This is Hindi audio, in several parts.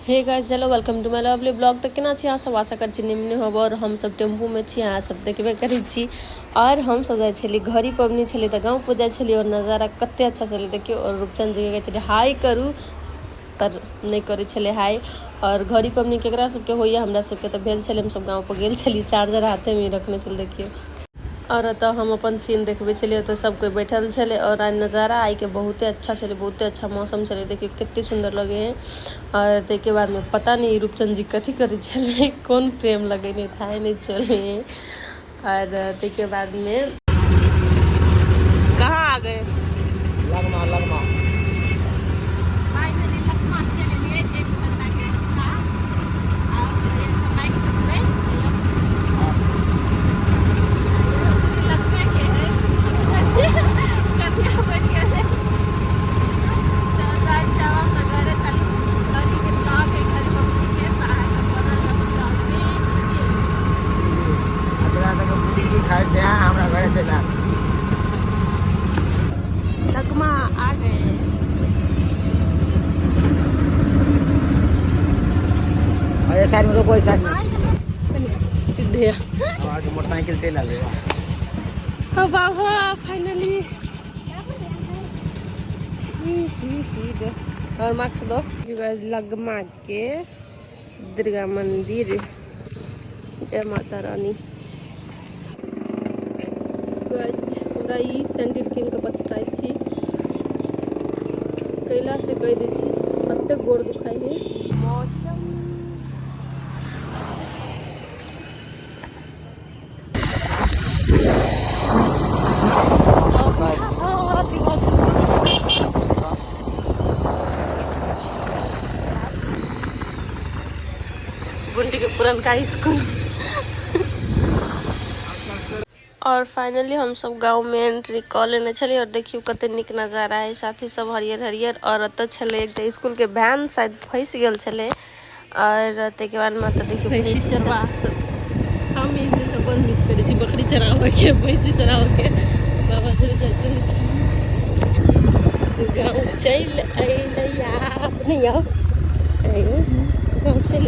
हे गाइस, चलो welcome to my lovely blog. तो केना छी अहाँ सब, आशा कर छी निम्न होब। और हम सब टेम्पू में छी, अहाँ सब देखबे करै छी। और हम सब जाय छली घड़ी पबनी छली त गाँव पर जाय छली और नजारा कते अच्छा छलै देखियो। और रूपचंद जी के कहै छलै हाय करू पर नहीं करे छले हाय। और घड़ी पबनी केकरा सबके होइया, हमरा सबके तो भेल छलै। हम सब गाँव पर गेल छली, चार्जर हाथे में रखने छल देखियो। और अतः हम अपन सीन देखबे छलिए तो सब कोई बैठल छले। और आज नज़ारा आई के बहुते अच्छा छले, बहुते अच्छा मौसम छले देखियो कितने सुंदर लगे है। और तेके बाद में पता नहीं रूपचंद जी कथी करे छले, कौन प्रेम लगेने था नहीं चले। और तेके बाद में कहाँ आ गए, लगमा लगमा खरीदते हैं हमारा घर चला। लगमा आ गए। और ये साइड में रोको, इस साइड में सीधे आवाज मोटरसाइकिल से लगेगा। हो बाबा फाइनली। और मार्क्स दो। लगमा के दुर्गा मंदिर, जय माता रानी। हमरा ई सैंडल कीन के पछताई छी, कैला से कह दै छी कते गोड़ दुखाई है। मौसम गुंडी के पुरनका स्कूल। और फाइनली हम सब गांव में एंट्री कऽ लेने छलिए। और देखियो कते निक नजारा है, साथी सब हरियर हरियर। और अत छले एक स्कूल के वैन शायद फंस गेल छले। और तेके बाद में तो देखियो भैंसी चरवा हम इसे सब बड़ मिस करे छी, बकरी चरावे के, भैंसी चरावे के। बाबा चले जाते छी गाँव चल अइले यार, नहीं आओ आइयो गाँव चल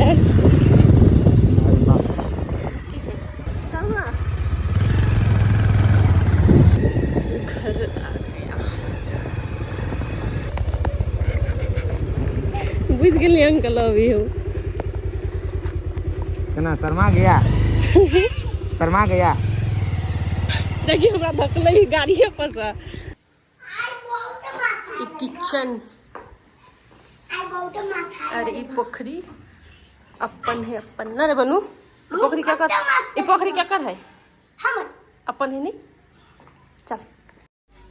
घर आ गया। बुझ गेलिए अंकल अभी हो केना शर्मा गया शर्मा गया। देखिए हमरा धकले गाड़िए पर से। ई किचन और ई पोखरी अपन है, अपन ना रे बनू। पोखरी क्या कर, ई पोखरी क्या कर है अपन है नहीं। चल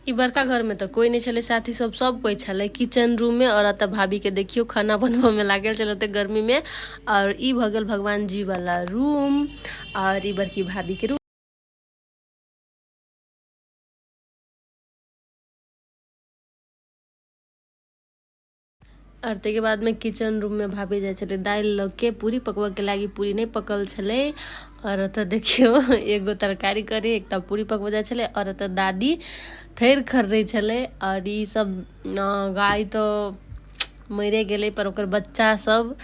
ई बड़का घर में तो कोई नहीं छले, साथी सब कोई छले किचन रूम में। और अतः भाभी के देखियो खाना बनवा में लागल चलते गर्मी में। और ई भगल भगवान जी वाला रूम और ई बड़की भाभी के रूम। और के बाद में किचन रूम में भाभी जाए छले दाल लग के पूरी पकवा के लागी, पूरी नहीं पकल छले। और अतः देखियो एगो तरकारी करे, एकटा पूरी पकवा जाए छले। और अतः दादी थैर खर रही छले। और ई सब गाय तो मरे गेले पर ओकर बच्चा सब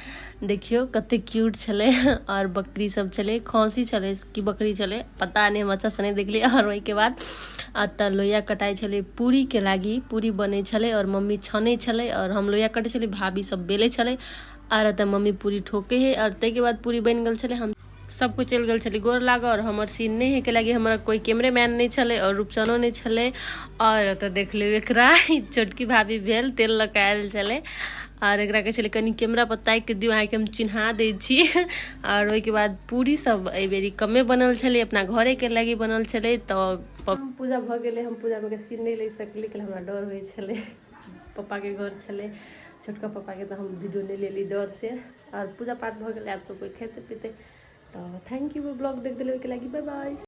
देखियो कते क्यूट छले। और बकरी सब छले, खौसी छले कि बकरी छले पता नहीं, हम अच्छा से नहीं देखली। और वही के बाद अतः लोहिया कटाई छले पूरी के लागी, पूरी बने छले। और मम्मी छाने छले और हम लोहिया कटे छले, भाभी सब बेले छले। और अतः मम्मी पूरी ठोके है। और ते के बाद पूरी बन गल छले, हम सब कुछ चल गल छली गोर लागा। और हमार सीन नहीं है के लागी हमारा कोई कैमरे मैन नहीं छले और रूपचनो नहीं छले। और तो देख लो एकरा छोटकी भाभी भेल तेल लगायल छले। और एकरा के छले कनी कैमरा पर ताक के दियो, के हम चिन्हा दे छी। और ओई के बाद पूरी सब ए बेरी कमे बनल छले, अपना घरे के लागी बनल छले। तो पूजा भ गेले, हम पूजा में के सीन नहीं ले सकली कि हमरा डर होई छले। पापा के घर छले, छोटका पापा के तो हम वीडियो नहीं ले ली डर से। और पूजा पाठ भ गेले, आप सब कोई खेते पीते। तो थैंक यू ब्लॉग देख दिले के लागी, बाय बाय।